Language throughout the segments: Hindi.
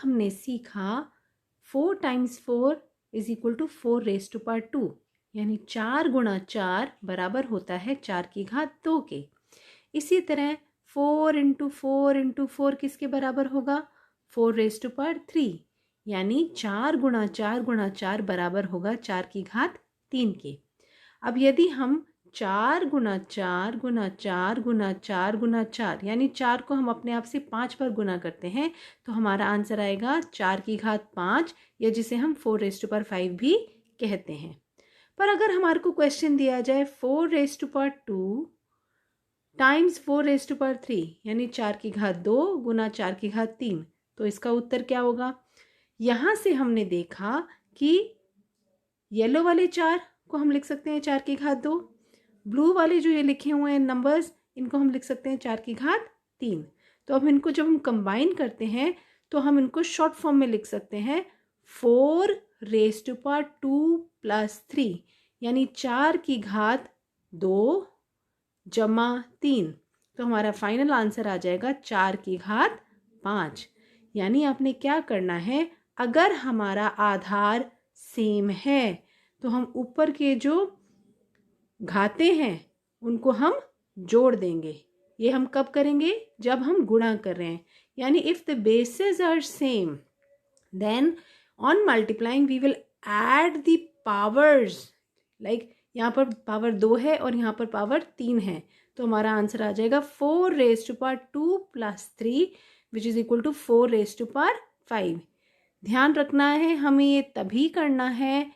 हमने सीखा 4 times 4 is equal to 4 raise to power 2, यानी 4 गुणा 4 बराबर होता है 4 की घात 2 के। इसी तरह 4 इंटू 4 इंटू 4 किसके बराबर होगा? 4 रेज टू पावर 3, यानी 4 गुणा 4 गुणा 4 बराबर होगा 4 की घात 3 के। अब यदि हम 4 गुना 4 गुना 4 गुना 4 गुना 4 यानी 4 को हम अपने आप से 5 पर गुना करते हैं तो हमारा आंसर आएगा 4 की घात 5, या जिसे हम 4 रेज टू पावर 5 भी कहते हैं। पर अगर हमारे को क्वेश्चन दिया जाए 4 raise to power 2 times 4 raise to power 3 यानी 4 की घात 2 गुना 4 की घात 3, तो इसका उत्तर क्या होगा? यहाँ से हमने देखा कि येलो वाले 4 को हम लिख सकते हैं 4 की घात 2, ब्लू वाले जो ये लिखे हुए हैं नंबर्स इनको हम लिख सकते हैं 4 की घात 3। तो अब इनको जब हम कंबाइन करते हैं तो हम इनको शॉर्ट फॉर्म में लिख सकते हैं 4 रेज टू पावर 2 प्लस 3, यानी 4 की घात 2 जमा 3। तो हमारा फाइनल आंसर आ जाएगा 4 की घात 5। यानी आपने क्या करना है, अगर हमारा आधार सेम है तो हम ऊपर के जो घाते हैं उनको हम जोड़ देंगे। ये हम कब करेंगे? जब हम गुणा कर रहे हैं। यानी if the bases are same then on multiplying we will add the powers. Like यहाँ पर पावर 2 है और यहाँ पर पावर 3 है, तो हमारा आंसर आ जाएगा 4 raise to power 2 plus 3 which is equal to 4 raise to power 5। ध्यान रखना है हमें ये तभी करना है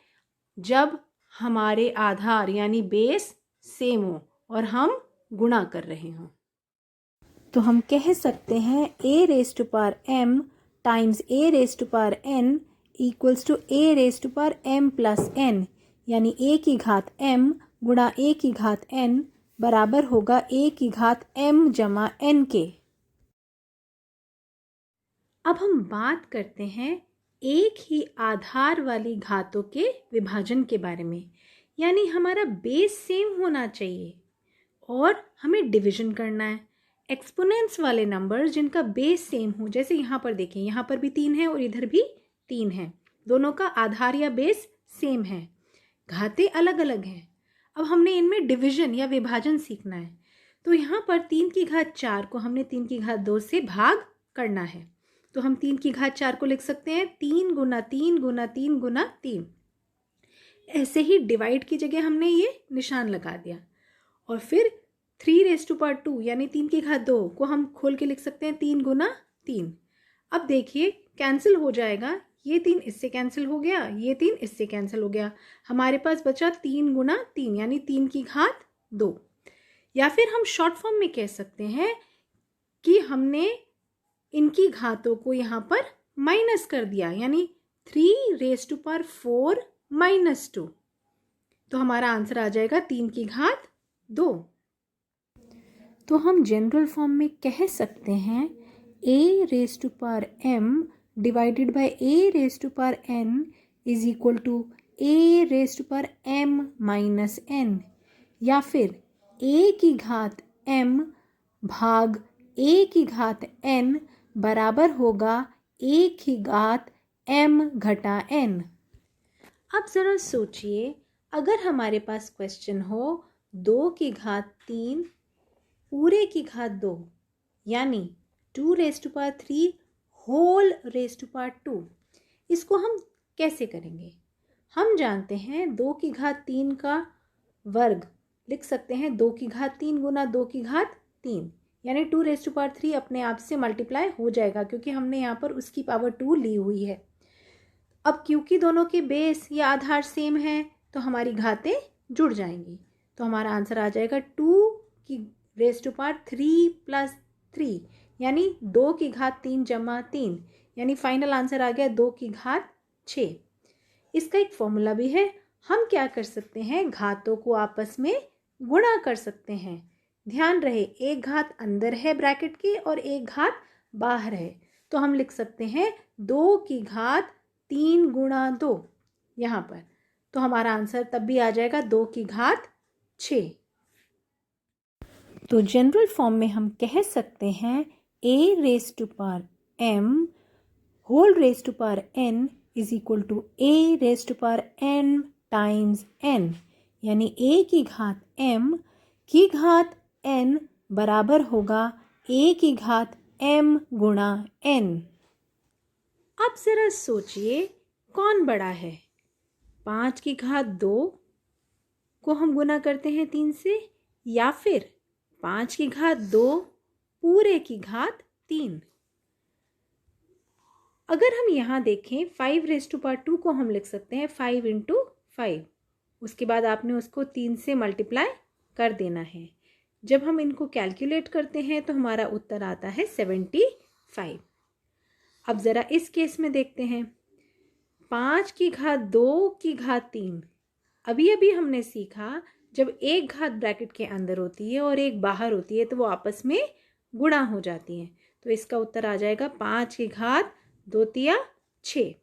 जब हमारे आधार यानी बेस सेम हो और हम गुणा कर रहे हों। तो हम कह सकते हैं a raise to power m times a raise to power n equals to a raise to power m plus n, यानी a की घात m गुणा a की घात n बराबर होगा a की घात m जमा n के। अब हम बात करते हैं एक ही आधार वाली घातों के विभाजन के बारे में। यानी हमारा बेस सेम होना चाहिए और हमें डिवीजन करना है। एक्सपोनेंट्स वाले नंबर्स जिनका बेस सेम हो, जैसे यहाँ पर देखें, यहाँ पर भी 3 है और इधर भी 3 है, दोनों का आधार या बेस सेम है, घातें अलग अलग हैं। अब हमने इनमें डिवीजन या विभाजन सीखना है। तो यहाँ पर 3 की घात 4 को हमने 3 की घात 2 से भाग करना है। तो हम 3 की घात 4 को लिख सकते हैं 3 गुना 3 गुना 3 गुना 3। ऐसे ही डिवाइड की जगह हमने ये निशान लगा दिया। और फिर 3 रेज टू पावर 2 यानी 3 की घात 2 को हम खोल के लिख सकते हैं 3 गुना 3। अब देखिए कैंसिल हो जाएगा, ये 3 इससे कैंसिल हो गया, ये 3 इससे कैंसिल हो गया, हमारे पास बचा 3 गुना 3 यानी 3 की घात 2। या फिर हम शॉर्ट फॉर्म में कह सकते हैं कि हमने इनकी घातों को यहाँ पर माइनस कर दिया, यानी 3 रेज टू पावर 4 माइनस 2। तो हमारा आंसर आ जाएगा 3 की घात 2। तो हम जनरल फॉर्म में कह सकते हैं a raise to power m divided by a raise to power n is equal to a raise to power m minus n, या फिर a की घात m भाग a की घात n बराबर होगा a की घात m घटा n। अब ज़रा सोचिए, अगर हमारे पास क्वेश्चन हो 2 की घात 3 पूरे की घात 2 यानी 2 raise to power 3 whole raise to power 2, इसको हम कैसे करेंगे? हम जानते हैं 2 की घात 3 का वर्ग लिख सकते हैं 2 की घात 3 गुना 2 की घात 3, यानी 2 रेज टू पावर 3 अपने आप से मल्टीप्लाई हो जाएगा क्योंकि हमने यहाँ पर उसकी पावर 2 ली हुई है। अब क्योंकि दोनों के बेस या आधार सेम है तो हमारी घातें जुड़ जाएंगी। तो हमारा आंसर आ जाएगा 2 की रेज टू पावर 3 प्लस 3 यानी 2 की घात 3 जमा 3, यानी फाइनल आंसर आ गया 2 की घात 6। इसका एक फॉर्मूला भी है, हम क्या कर सकते हैं, घातों को आपस में गुणा कर सकते हैं। ध्यान रहे एक घात अंदर है ब्रैकेट के और एक घात बाहर है, तो हम लिख सकते हैं 2 की घात 3 गुणा 2 यहाँ पर, तो हमारा आंसर तब भी आ जाएगा 2 की घात 6। तो जनरल फॉर्म में हम कह सकते हैं a raise to power m whole raise to power n is equal to a raise to power n times n, यानी a की घात m की घात n बराबर होगा a की घात m गुणा n। अब ज़रा सोचिए कौन बड़ा है, 5 की घात 2 को हम गुना करते हैं 3 से, या फिर 5 की घात 2 पूरे की घात 3। अगर हम यहाँ देखें 5 रेज टू पावर 2 को हम लिख सकते हैं 5 इंटू 5, उसके बाद आपने उसको 3 से मल्टीप्लाई कर देना है। जब हम इनको कैलकुलेट करते हैं तो हमारा उत्तर आता है 75। अब ज़रा इस केस में देखते हैं, 5 की घात 2 की घात 3। अभी अभी हमने सीखा जब एक घात ब्रैकेट के अंदर होती है और एक बाहर होती है तो वो आपस में गुणा हो जाती हैं। तो इसका उत्तर आ जाएगा 5 की घात 2 तिया 6,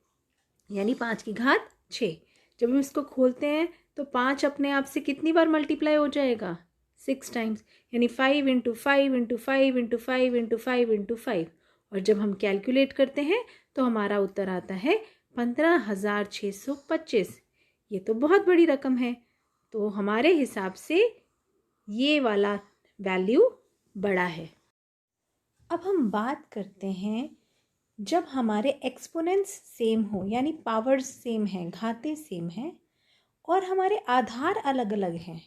यानी 5 की घात 6। जब हम इसको खोलते हैं तो 5 अपने आप से कितनी बार मल्टीप्लाई हो जाएगा, 6 टाइम्स, यानी 5 into 5 into 5 into 5 into 5 into 5। और जब हम कैलकुलेट करते हैं तो हमारा उत्तर आता है 15,625। ये तो बहुत बड़ी रकम है, तो हमारे हिसाब से ये वाला वैल्यू बड़ा है। अब हम बात करते हैं जब हमारे एक्सपोनेंट्स सेम हो, यानी पावर्स सेम हैं, घातें सेम हैं और हमारे आधार अलग अलग हैं,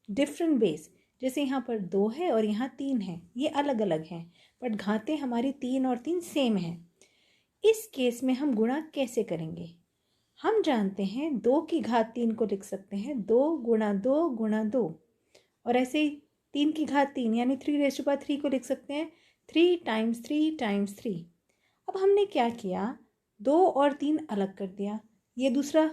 डिफरेंट बेस, जैसे यहाँ पर 2 है और यहाँ 3 है, ये अलग अलग हैं, बट घातें हमारी 3 और 3 सेम हैं। इस केस में हम गुणा कैसे करेंगे? हम जानते हैं 2 की घात 3 को लिख सकते हैं 2 गुणा 2 गुणा 2, और ऐसे ही 3 की घात 3 यानी 3 रेज़ टू पावर 3 को लिख सकते हैं 3 टाइम्स 3 टाइम्स 3। अब हमने क्या किया, 2 और 3 अलग कर दिया, ये दूसरा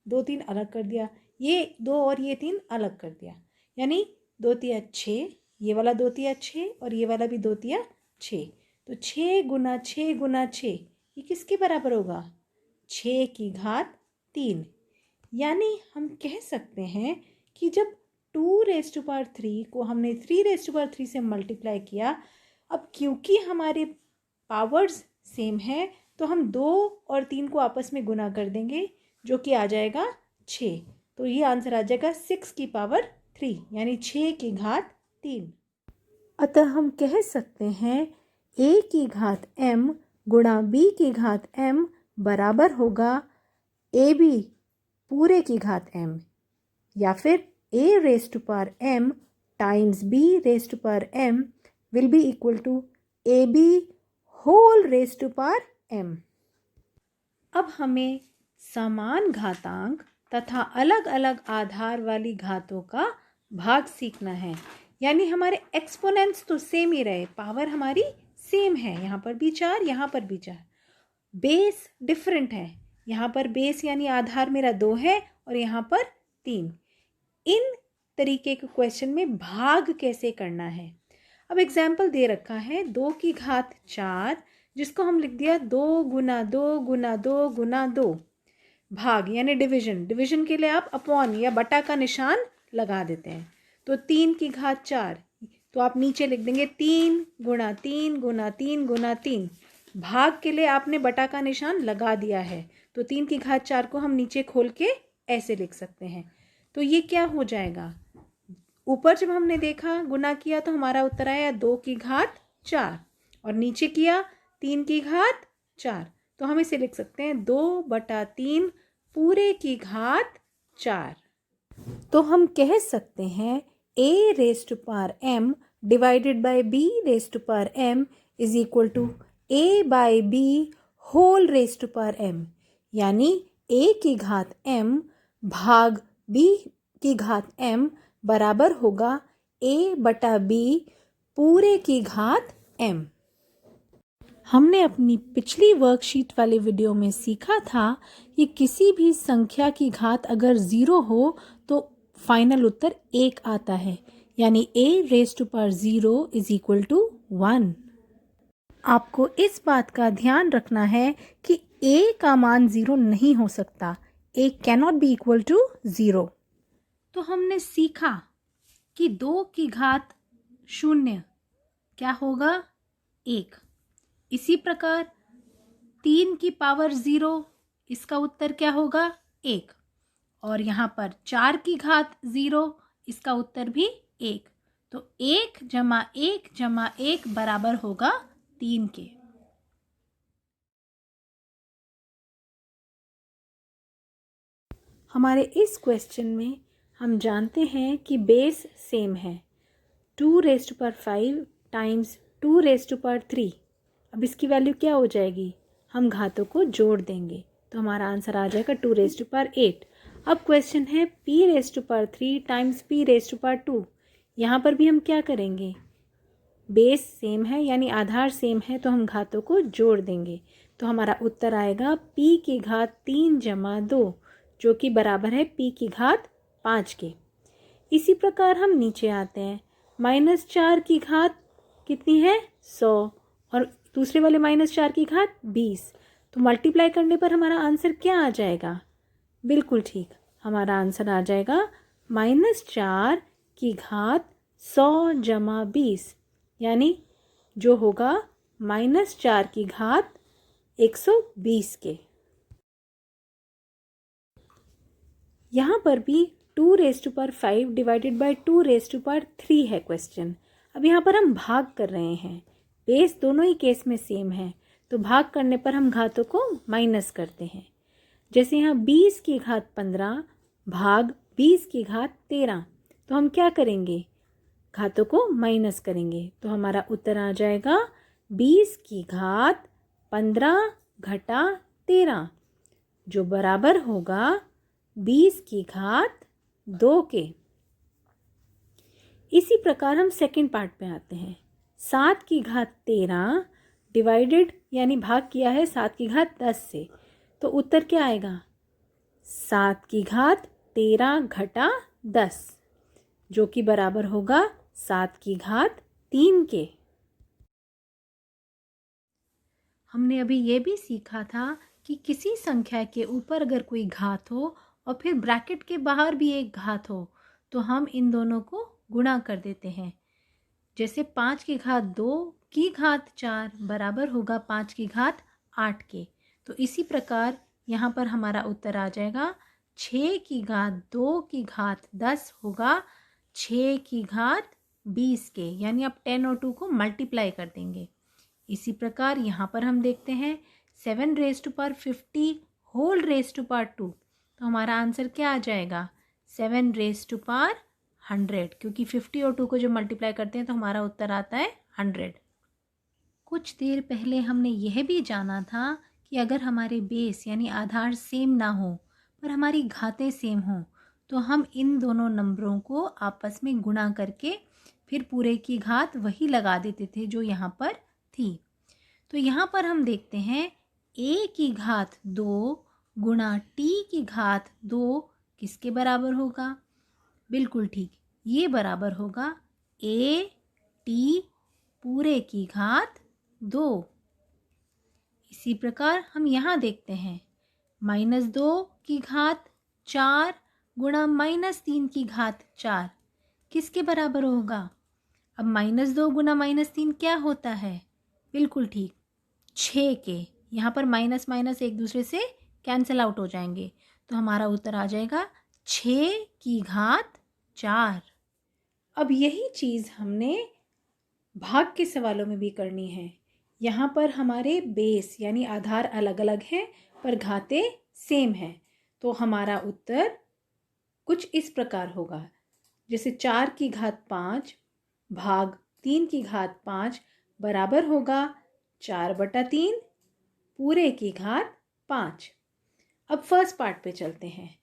2 3 अलग कर दिया, ये 2 और ये 3 अलग कर दिया, यानी 2 तिया 6, ये वाला 2 तिया 6 और ये वाला भी 2 तिया 6। तो 6 गुना 6 गुना 6 ये किसके बराबर होगा, 6 की घात 3। यानी हम कह सकते हैं कि जब 2 रेज़ टू पावर 3 को हमने 3 रेज़ टू पावर 3 से मल्टीप्लाई किया, अब क्योंकि हमारे पावर्स सेम है तो हम 2 और 3 को आपस में गुना कर देंगे, जो कि आ जाएगा 6। तो ये आंसर आ जाएगा 6 की पावर 3, यानी 6 की घात 3। अतः हम कह सकते हैं a की घात m गुणा b की घात m बराबर होगा ab पूरे की घात m, या फिर a raise to power m times b raise to power m will be equal to ab whole raise to power m। अब हमें समान घातांक तथा अलग अलग आधार वाली घातों का भाग सीखना है, यानी हमारे एक्सपोनेंट्स तो सेम ही रहे, पावर हमारी सेम है, यहाँ पर भी 4 यहाँ पर भी 4, बेस डिफरेंट है, यहाँ पर बेस यानी आधार मेरा 2 है और यहाँ पर 3। इन तरीके के क्वेश्चन में भाग कैसे करना है, अब एग्जाम्पल दे रखा है 2 की घात 4, जिसको हम लिख दिया 2 गुना 2 गुना 2 गुना 2। भाग यानी डिवीजन, डिवीजन के लिए आप अपॉन या बटा का निशान लगा देते हैं। तो 3 की घात 4, तो आप नीचे लिख देंगे 3 गुना 3 गुना 3 गुना 3। भाग के लिए आपने बटा का निशान लगा दिया है, तो 3 की घात 4 को हम नीचे खोल के ऐसे लिख सकते हैं। तो ये क्या हो जाएगा, ऊपर जब हमने देखा गुना किया तो हमारा उत्तर आया 2 की घात 4 और नीचे किया 3 की घात 4, तो हम इसे लिख सकते हैं 2/3 पूरे की घात 4। तो हम कह सकते हैं a raise to power m divided by b raise to power m is equal to a by b whole raise to power m, यानी a की घात m भाग b की घात m बराबर होगा a बटा b पूरे की घात m। हमने अपनी पिछली वर्कशीट वाले वीडियो में सीखा था कि किसी भी संख्या की घात अगर 0 हो तो फाइनल उत्तर 1 आता है, यानी a raise to power 0 is equal to 1। आपको इस बात का ध्यान रखना है कि a का मान 0 नहीं हो सकता, a cannot be equal to 0। तो हमने सीखा कि 2 की घात 0 क्या होगा, 1। इसी प्रकार 3 की पावर 0, इसका उत्तर क्या होगा 1। और यहाँ पर 4 की घात 0, इसका उत्तर भी 1। तो 1 जमा 1 जमा 1 बराबर होगा 3 के। हमारे इस क्वेश्चन में हम जानते हैं कि बेस सेम है, 2⁵ टाइम्स 2⁵3। अब इसकी वैल्यू क्या हो जाएगी, हम घातों को जोड़ देंगे तो हमारा आंसर आ जाएगा 2⁵8। अब क्वेश्चन है p⁵3 टाइम्स p⁵2। यहाँ पर भी हम क्या करेंगे, बेस सेम है यानी आधार सेम है तो हम घातों को जोड़ देंगे। तो हमारा उत्तर आएगा p की घात 3 जमा 2, जो कि बराबर है p की घात 5 के। इसी प्रकार हम नीचे आते हैं, -4 की घात कितनी है 100 और दूसरे वाले -4 की घात 20। तो मल्टीप्लाई करने पर हमारा आंसर क्या आ जाएगा, बिल्कुल ठीक, हमारा आंसर आ जाएगा -4 की घात 100 जमा 20, यानी जो होगा -4 की घात 120 के। यहाँ पर भी 2⁵5 डिवाइडेड बाय 2⁵3 है क्वेश्चन। अब यहाँ पर हम भाग कर रहे हैं, बेस दोनों ही केस में सेम है तो भाग करने पर हम घातों को माइनस करते हैं। जैसे यहाँ 20 की घात 15 भाग 20 की घात 13, तो हम क्या करेंगे, घातों को माइनस करेंगे तो हमारा उत्तर आ जाएगा 20 की घात 15 घटा 13, जो बराबर होगा 20 की घात 2 के। इसी प्रकार हम सेकंड पार्ट पे आते हैं, 7 की घात 13 डिवाइडेड यानी भाग किया है 7 की घात 10 से, तो उत्तर क्या आएगा 7 की घात 13 घटा 10, जो कि बराबर होगा 7 की घात 3 के। हमने अभी ये भी सीखा था कि किसी संख्या के ऊपर अगर कोई घात हो और फिर ब्रैकेट के बाहर भी एक घात हो तो हम इन दोनों को गुणा कर देते हैं। जैसे 5 की घात 2 की घात 4 बराबर होगा 5 की घात 8 के। तो इसी प्रकार यहाँ पर हमारा उत्तर आ जाएगा 6 की घात 2 की घात 10 होगा 6 की घात 20 के, यानी आप 10 और 2 को मल्टीप्लाई कर देंगे। इसी प्रकार यहाँ पर हम देखते हैं 7⁻50 होल रेज़ टू पावर 2, तो हमारा आंसर क्या आ जाएगा 7⁻100, क्योंकि 50 और 2 को जो मल्टीप्लाई करते हैं तो हमारा उत्तर आता है 100। कुछ देर पहले हमने यह भी जाना था कि अगर हमारे बेस यानी आधार सेम ना हो पर हमारी घातें सेम हों तो हम इन दोनों नंबरों को आपस में गुणा करके फिर पूरे की घात वही लगा देते थे जो यहाँ पर थी। तो यहाँ पर हम देखते हैं a की घात 2 गुणा t की घात 2 किसके बराबर होगा, बिल्कुल ठीक, ये बराबर होगा a t पूरे की घात 2। इसी प्रकार हम यहाँ देखते हैं -2 की घात 4 गुणा -3 की घात 4 किसके बराबर होगा। अब -2 गुणा -3 क्या होता है, बिल्कुल ठीक 6 के। यहाँ पर माइनस माइनस एक दूसरे से कैंसिल आउट हो जाएंगे तो हमारा उत्तर आ जाएगा 6 की घात 4। अब यही चीज़ हमने भाग के सवालों में भी करनी है। यहाँ पर हमारे बेस यानी आधार अलग अलग हैं पर घातें सेम हैं, तो हमारा उत्तर कुछ इस प्रकार होगा, जैसे 4 की घात 5 भाग 3 की घात 5 बराबर होगा 4/3 पूरे की घात 5। अब फर्स्ट पार्ट पे चलते हैं,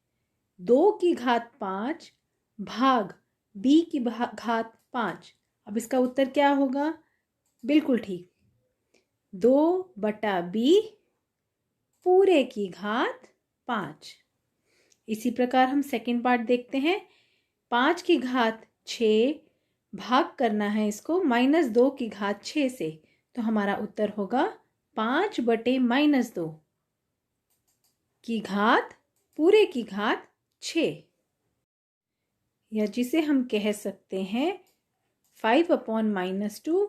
2 की घात 5 भाग b की घात 5। अब इसका उत्तर क्या होगा, बिल्कुल ठीक 2/b पूरे की घात 5। इसी प्रकार हम सेकंड पार्ट देखते हैं, 5 की घात 6 भाग करना है इसको -2 की घात 6 से, तो हमारा उत्तर होगा 5/-2 की घात पूरे की घात 6, या जिसे हम कह सकते हैं 5/-2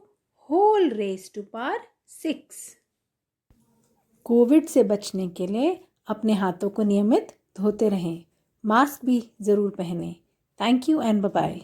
whole raise to power 6। Covid से बचने के लिए अपने हाथों को नियमित धोते रहें। मास्क भी ज़रूर पहनें। Thank you and bye bye.